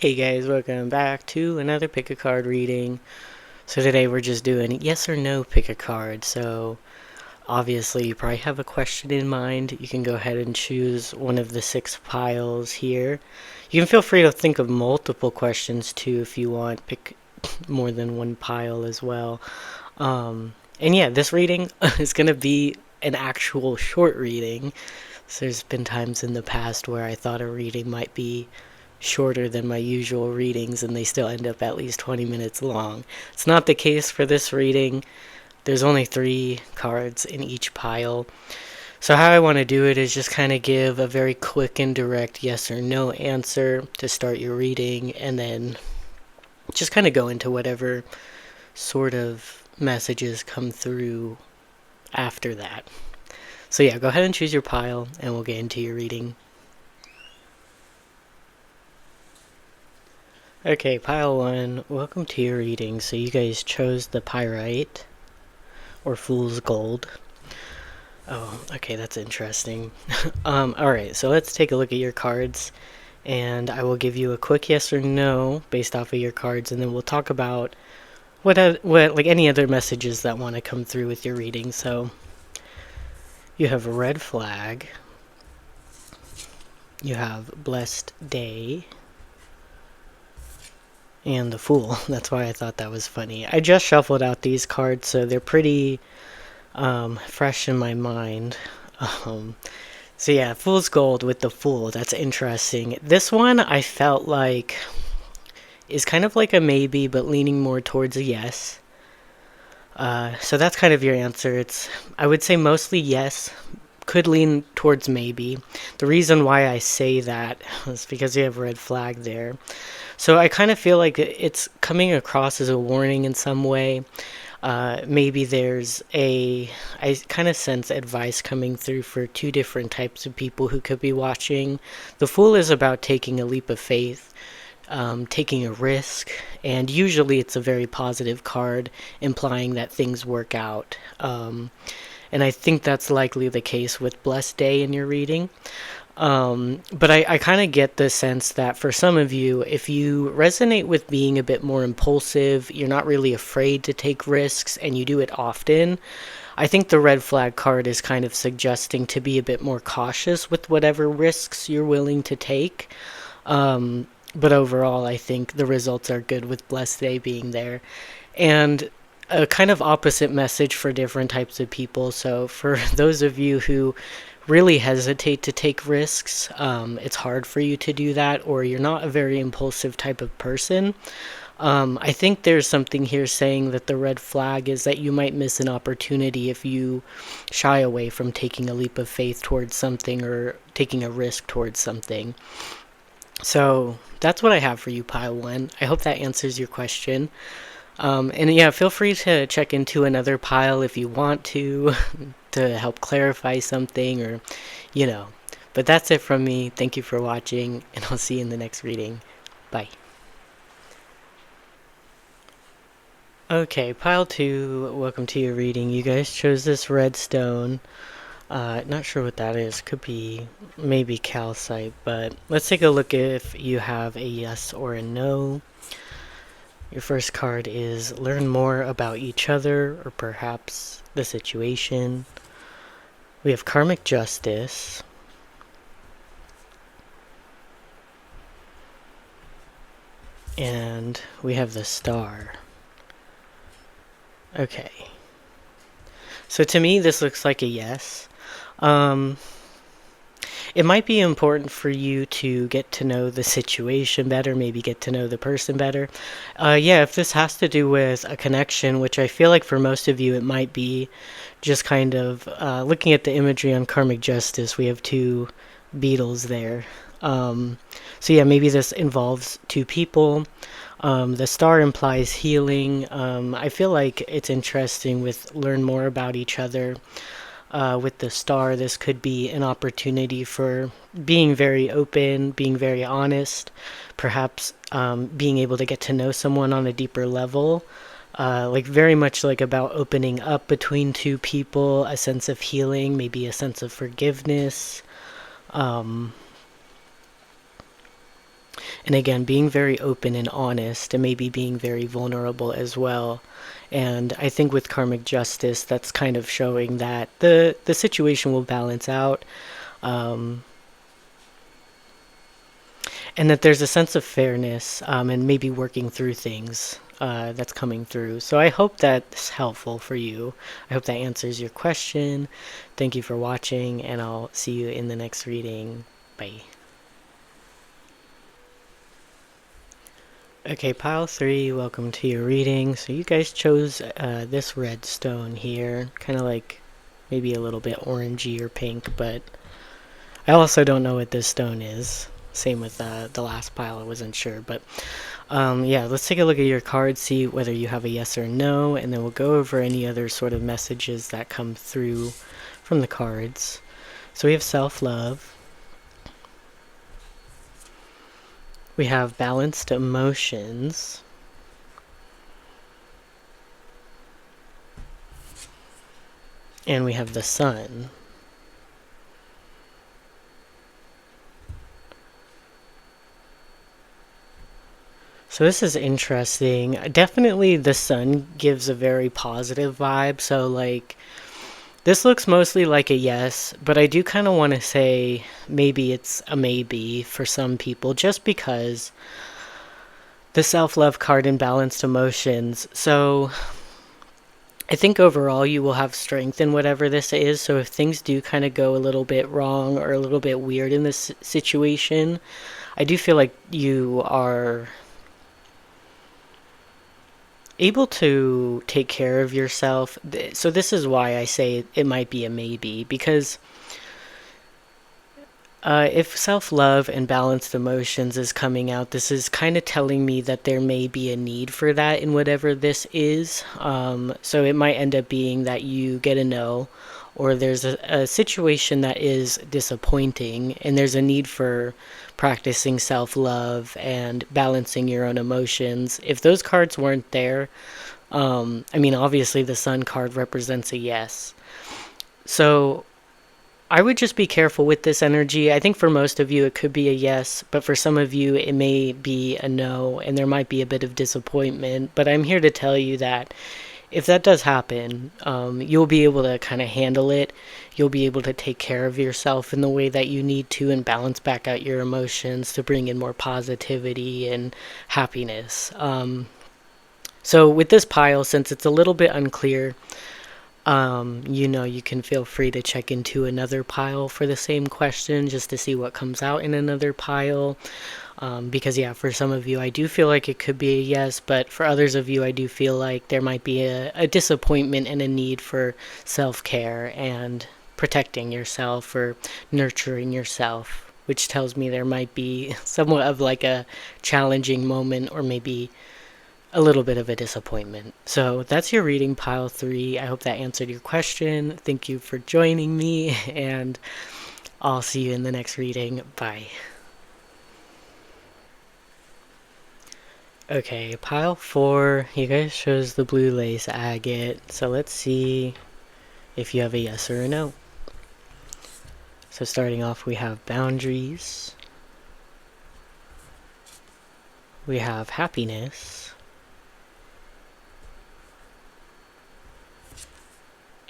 Hey guys, welcome back to another pick a card reading. So today we're just doing yes or no pick a card. So obviously you probably have a question in mind. You can go ahead and choose one of the 6 piles here. You can feel free to think of multiple questions too if you want. Pick more than one pile as well. And yeah, this reading is going to be an actual short reading. So there's been times in the past where I thought a reading might be shorter than my usual readings and they still end up at least 20 minutes long. It's not the case for this reading. There's only 3 cards in each pile. So how I want to do it is just kind of give a very quick and direct yes or no answer to start your reading, and then just kind of go into whatever sort of messages come through after that. So yeah, go ahead and choose your pile and we'll get into your reading. Okay, pile 1, welcome to your reading. So you guys chose the pyrite, or fool's gold. Oh, okay, that's interesting. Alright, so let's take a look at your cards, and I will give you a quick yes or no based off of your cards, and then we'll talk about what like any other messages that want to come through with your reading. So you have a red flag, you have blessed day, and the Fool. That's why I thought that was funny. I just shuffled out these cards, so they're pretty fresh in my mind. So yeah, Fool's Gold with the Fool. That's interesting. This one I felt like is kind of like a maybe, but leaning more towards a yes. So that's kind of your answer. It's, I would say, mostly yes. Could lean towards maybe. The reason why I say that is because you have a red flag there. So I kind of feel like it's coming across as a warning in some way. Maybe there's I kind of sense advice coming through for 2 different types of people who could be watching. The Fool is about taking a leap of faith, taking a risk, and usually it's a very positive card, implying that things work out. And I think that's likely the case with Blessed Day in your reading. But I kind of get the sense that for some of you, if you resonate with being a bit more impulsive, you're not really afraid to take risks, and you do it often, I think the red flag card is kind of suggesting to be a bit more cautious with whatever risks you're willing to take. But overall, I think the results are good with Blessed Day being there. And a kind of opposite message for different types of people. So for those of you who really hesitate to take risks, it's hard for you to do that, or you're not a very impulsive type of person. I think there's something here saying that the red flag is that you might miss an opportunity if you shy away from taking a leap of faith towards something or taking a risk towards something. So that's what I have for you, pile 1. I hope that answers your question. And yeah, feel free to check into another pile if you want to help clarify something, or, you know. But that's it from me. Thank you for watching, and I'll see you in the next reading. Bye. Okay, pile 2, welcome to your reading. You guys chose this redstone. Not sure what that is. Could be maybe calcite, but let's take a look if you have a yes or a no. Your first card is learn more about each other, or perhaps the situation. We have karmic justice. And we have the star. Okay. So to me, this looks like a yes. It might be important for you to get to know the situation better, maybe get to know the person better. Yeah, if this has to do with a connection, which I feel like for most of you it might be, just kind of looking at the imagery on karmic justice, we have 2 beetles there. So yeah, maybe this involves 2 people. The star implies healing. I feel like it's interesting with learn more about each other. With the star, this could be an opportunity for being very open, being very honest, perhaps being able to get to know someone on a deeper level. Like very much like about opening up between 2 people, a sense of healing, maybe a sense of forgiveness. And again, being very open and honest, and maybe being very vulnerable as well. And I think with karmic justice, that's kind of showing that the situation will balance out, and that there's a sense of fairness, and maybe working through things that's coming through. So I hope that's helpful for you. I hope that answers your question. Thank you for watching, and I'll see you in the next reading. Bye. Okay, pile 3, welcome to your reading. So you guys chose this red stone here, kind of like maybe a little bit orangey or pink, but I also don't know what this stone is. Same with the last pile, I wasn't sure, but yeah, let's take a look at your card, see whether you have a yes or no, and then we'll go over any other sort of messages that come through from the cards. So we have self-love. We have balanced emotions. And we have the sun. So this is interesting. Definitely the sun gives a very positive vibe. So like, this looks mostly like a yes, but I do kind of want to say maybe it's a maybe for some people, just because the self-love card and balanced emotions. So I think overall you will have strength in whatever this is. So if things do kind of go a little bit wrong or a little bit weird in this situation, I do feel like you are able to take care of yourself. So this is why I say it might be a maybe, because if self-love and balanced emotions is coming out, this is kind of telling me that there may be a need for that in whatever this is. So it might end up being that you get a no, or there's a situation that is disappointing, and there's a need for practicing self-love and balancing your own emotions. If those cards weren't there, I mean, obviously the sun card represents a yes. So I would just be careful with this energy. I think for most of you it could be a yes, but for some of you it may be a no, and there might be a bit of disappointment. But I'm here to tell you that if that does happen, you'll be able to kind of handle it. You'll be able to take care of yourself in the way that you need to and balance back out your emotions to bring in more positivity and happiness. So with this pile, since it's a little bit unclear, you can feel free to check into another pile for the same question just to see what comes out in another pile. Because yeah, for some of you I do feel like it could be a yes, but for others of you I do feel like there might be a disappointment and a need for self-care and protecting yourself or nurturing yourself, which tells me there might be somewhat of like a challenging moment or maybe a little bit of a disappointment. So that's your reading, pile 3. I hope that answered your question. Thank you for joining me, and I'll see you in the next reading. Bye. Okay, pile 4, you guys chose the blue lace agate, so let's see if you have a yes or a no. So starting off, we have boundaries, we have happiness,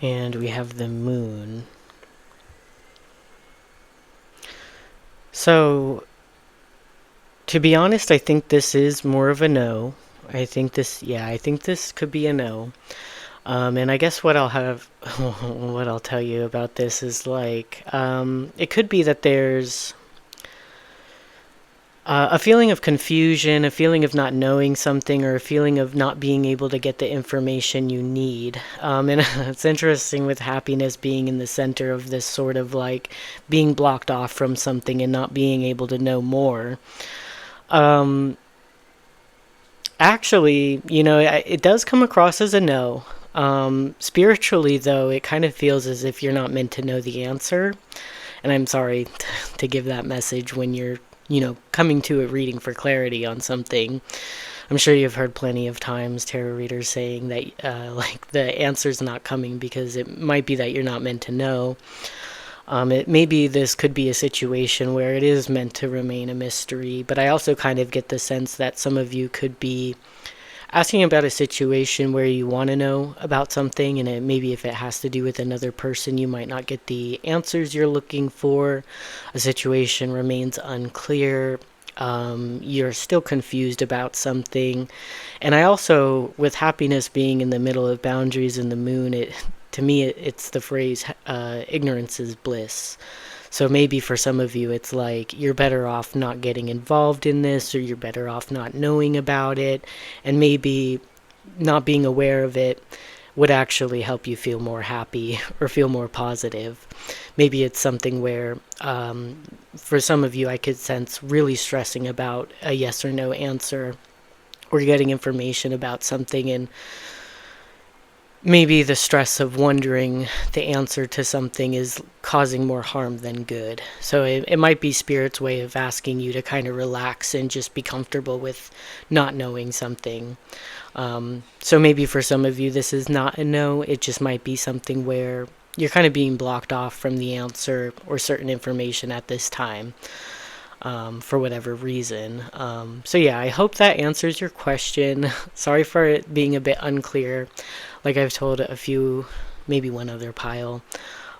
and we have the moon. So to be honest, I think this is more of a no. I think this could be a no. And I guess what I'll tell you about this is like, it could be that there's a feeling of confusion, a feeling of not knowing something, or a feeling of not being able to get the information you need. And it's interesting with happiness being in the center of this sort of like being blocked off from something and not being able to know more. Actually, it does come across as a no. Spiritually, though, it kind of feels as if you're not meant to know the answer. And I'm sorry to give that message when you're, coming to a reading for clarity on something. I'm sure you've heard plenty of times tarot readers saying that, like, the answer's not coming because it might be that you're not meant to know. Maybe this could be a situation where it is meant to remain a mystery, but I also kind of get the sense that some of you could be asking about a situation where you want to know about something, and maybe if it has to do with another person, you might not get the answers you're looking for. A situation remains unclear. You're still confused about something. And I also, with happiness being in the middle of boundaries and the moon, to me, it's the phrase, ignorance is bliss. So maybe for some of you, it's like you're better off not getting involved in this, or you're better off not knowing about it. And maybe not being aware of it would actually help you feel more happy or feel more positive. Maybe it's something where, for some of you, I could sense really stressing about a yes or no answer, or getting information about something, and maybe the stress of wondering the answer to something is causing more harm than good. So it might be Spirit's way of asking you to kind of relax and just be comfortable with not knowing something. So maybe for some of you, this is not a no. It just might be something where you're kind of being blocked off from the answer or certain information at this time. For whatever reason. So yeah, I hope that answers your question. Sorry for it being a bit unclear. Like I've told a few, maybe one other pile,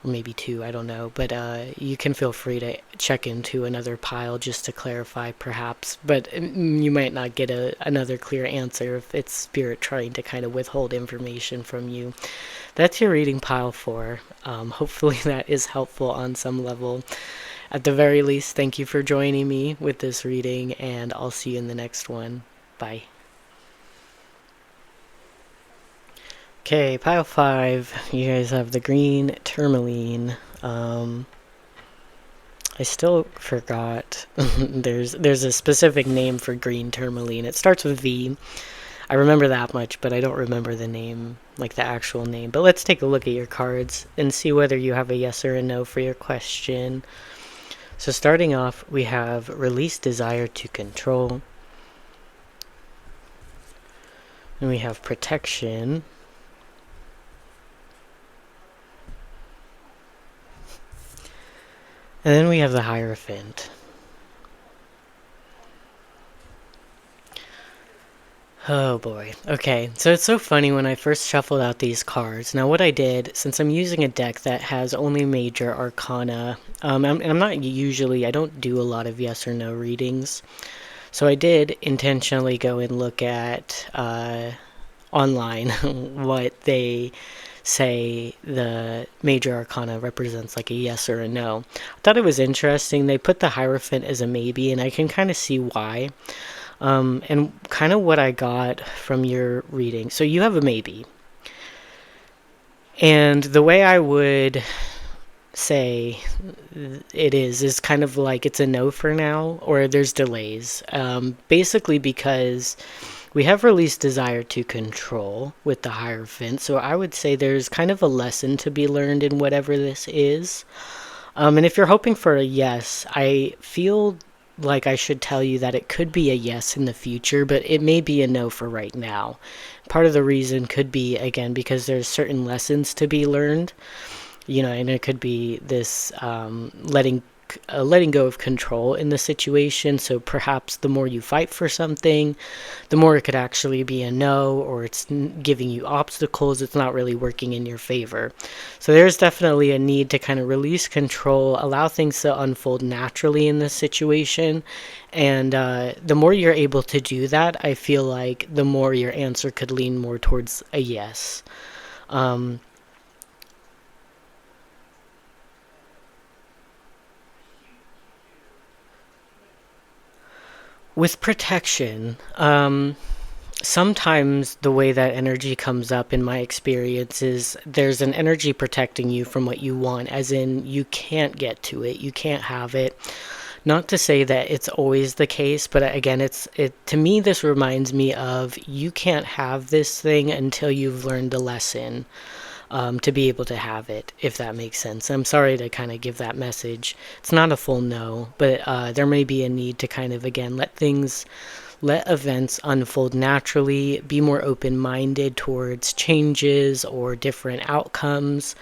or maybe two, I don't know. But you can feel free to check into another pile just to clarify perhaps. But you might not get another clear answer if it's Spirit trying to kind of withhold information from you. That's your reading pile 4. Hopefully that is helpful on some level. At the very least, thank you for joining me with this reading, and I'll see you in the next one. Bye. Okay, pile 5. You guys have the green tourmaline. I still forgot. there's a specific name for green tourmaline. It starts with V. I remember that much, but I don't remember the name, like the actual name. But let's take a look at your cards and see whether you have a yes or a no for your question. So starting off, we have release desire to control. And we have protection. And then we have the Hierophant. Oh boy. Okay, so it's so funny when I first shuffled out these cards. Now what I did, since I'm using a deck that has only major arcana, I don't do a lot of yes or no readings. So I did intentionally go and look at online what they say the major arcana represents, like a yes or a no. I thought it was interesting. They put the Hierophant as a maybe, and I can kind of see why. And kind of what I got from your reading. So you have a maybe. And the way I would say it is kind of like it's a no for now, or there's delays. Basically because we have released desire to control with the Hierophant. So I would say there's kind of a lesson to be learned in whatever this is. And if you're hoping for a yes, I feel like I should tell you that it could be a yes in the future, but it may be a no for right now. Part of the reason could be, again, because there's certain lessons to be learned, and it could be this letting go of control in the situation. So perhaps the more you fight for something, the more it could actually be a no, or it's giving you obstacles. It's not really working in your favor. So there's definitely a need to kind of release control, allow things to unfold naturally in this situation. And the more you're able to do that, I feel like the more your answer could lean more towards a yes. With protection, sometimes the way that energy comes up in my experience is there's an energy protecting you from what you want, as in you can't get to it, you can't have it. Not to say that it's always the case, but again, to me this reminds me of you can't have this thing until you've learned the lesson. To be able to have it, if that makes sense. I'm sorry to kind of give that message. It's not a full no, but there may be a need to kind of, again, let events unfold naturally, be more open-minded towards changes or different outcomes,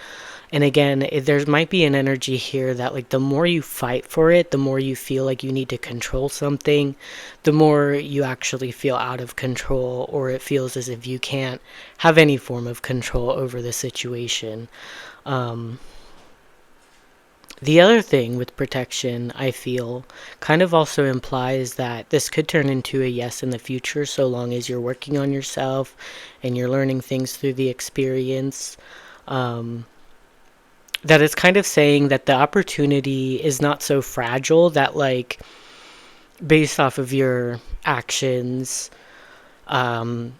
And again, there might be an energy here that like the more you fight for it, the more you feel like you need to control something, the more you actually feel out of control, or it feels as if you can't have any form of control over the situation. The other thing with protection, I feel, kind of also implies that this could turn into a yes in the future, so long as you're working on yourself and you're learning things through the experience. That it's kind of saying that the opportunity is not so fragile that, like, based off of your actions, like,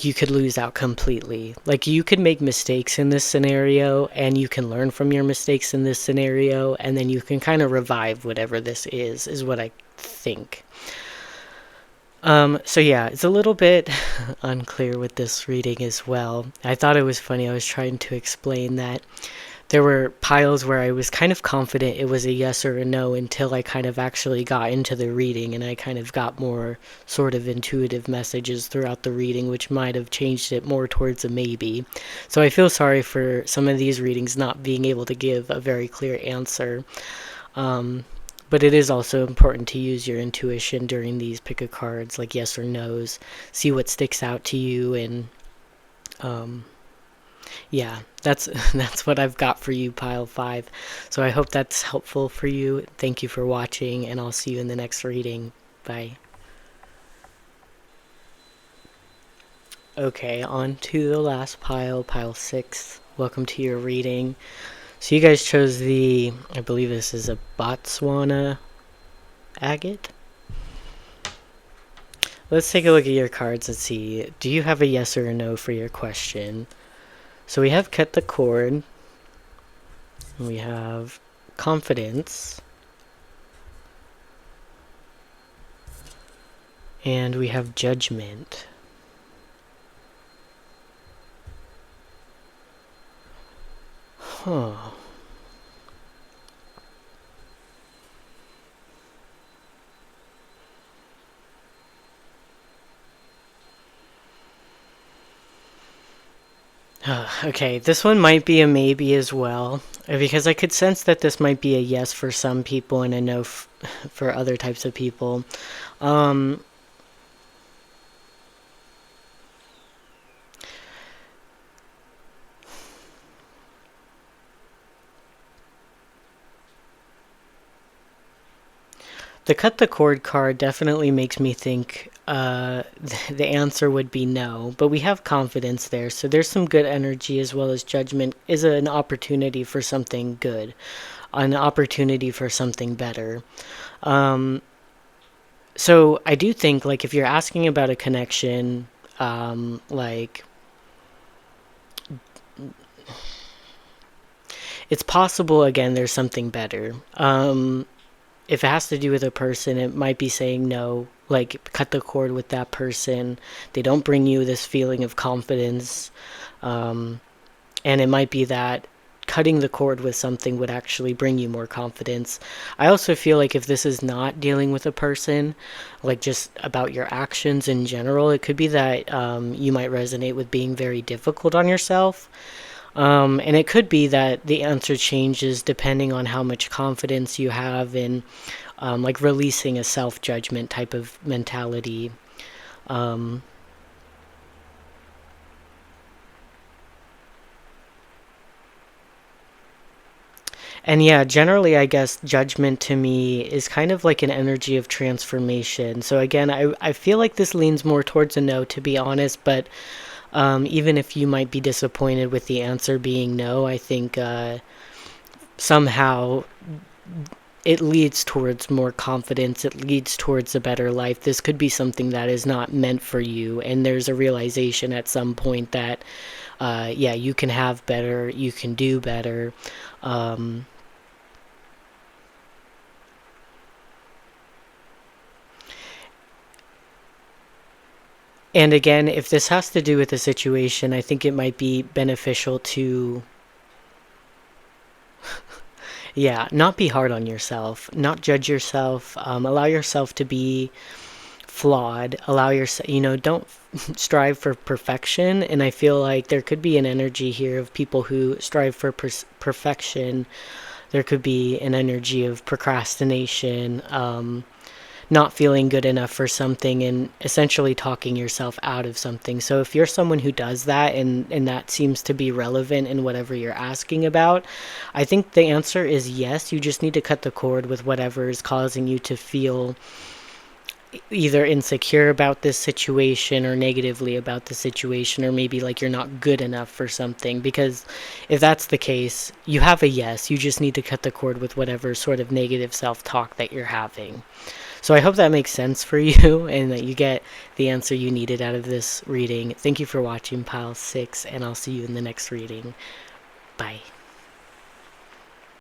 you could lose out completely. Like, you could make mistakes in this scenario, and you can learn from your mistakes in this scenario, and then you can kind of revive whatever this is what I think. So yeah, it's a little bit unclear with this reading as well. I thought it was funny. I was trying to explain that there were piles where I was kind of confident it was a yes or a no until I kind of actually got into the reading, and I kind of got more sort of intuitive messages throughout the reading, which might have changed it more towards a maybe. So I feel sorry for some of these readings not being able to give a very clear answer. But it is also important to use your intuition during these pick a cards, like yes or no's, see what sticks out to you, and yeah, that's what I've got for you, pile 5. So I hope that's helpful for you. Thank you for watching, and I'll see you in the next reading. Bye. Okay, on to the last pile, pile 6. Welcome to your reading. So you guys chose the, I believe this is a Botswana agate. Let's take a look at your cards and see, do you have a yes or a no for your question? So we have cut the cord, we have confidence, and we have judgment. Huh. Okay, this one might be a maybe as well, because I could sense that this might be a yes for some people and a no for other types of people. The cut the cord card definitely makes me think the answer would be no, but we have confidence there, so there's some good energy, as well as judgment is an opportunity for something good, an opportunity for something better. So I do think, like, if you're asking about a connection, like, it's possible, again, there's something better. If it has to do with a person, it might be saying no, like, cut the cord with that person. They don't bring you this feeling of confidence. And it might be that cutting the cord with something would actually bring you more confidence. I also feel like if this is not dealing with a person, like just about your actions in general, it could be that you might resonate with being very difficult on yourself. And it could be that the answer changes depending on how much confidence you have in, like, releasing a self-judgment type of mentality. And yeah, generally, I guess judgment to me is kind of like an energy of transformation. So again, I feel like this leans more towards a no, to be honest, but even if you might be disappointed with the answer being no, I think somehow it leads towards more confidence. It leads towards a better life. This could be something that is not meant for you, and there's a realization at some point that, yeah, you can have better, you can do better. And again, if this has to do with the situation, I think it might be beneficial to, yeah, not be hard on yourself, not judge yourself, allow yourself to be flawed. Allow yourself, don't strive for perfection. And I feel like there could be an energy here of people who strive for perfection. There could be an energy of procrastination, not feeling good enough for something, and essentially talking yourself out of something. So if you're someone who does that, and that seems to be relevant in whatever you're asking about, I think the answer is yes. You just need to cut the cord with whatever is causing you to feel either insecure about this situation or negatively about the situation, or maybe like you're not good enough for something. Because if that's the case, you have a yes. You just need to cut the cord with whatever sort of negative self-talk that you're having. So I hope that makes sense for you and that you get the answer you needed out of this reading. Thank you for watching, Pile 6, and I'll see you in the next reading. Bye.